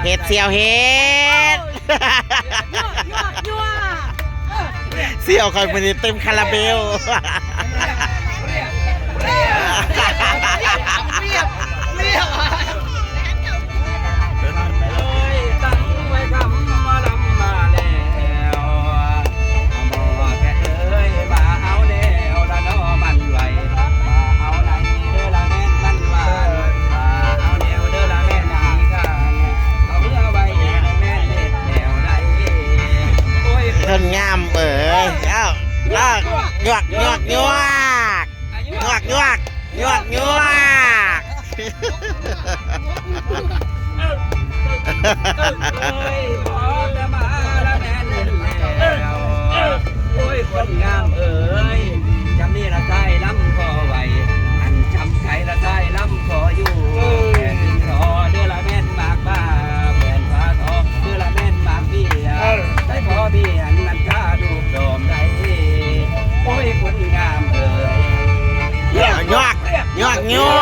เห็ดเสี่ยวเห็ดเสี่ยวคอยมันเต็มคาราเบลคนงามเอ้ยเอ้ายวกยวกยวกยวกยวกยวกยวกโอ้ยคนงามเอ้ยจำนี่ละใจล้ำคอไว้อันจำใครละใจล้ำคออยู่แค่ถึงรอเดือละแม่นมากบ้าแผ่นฟ้าทองเดือละแม่นมากเบี้ยได้พอเบี้ยนั่นข้าดูโดมได้โอ้ยคนงามเอ้ยยวกยวกยว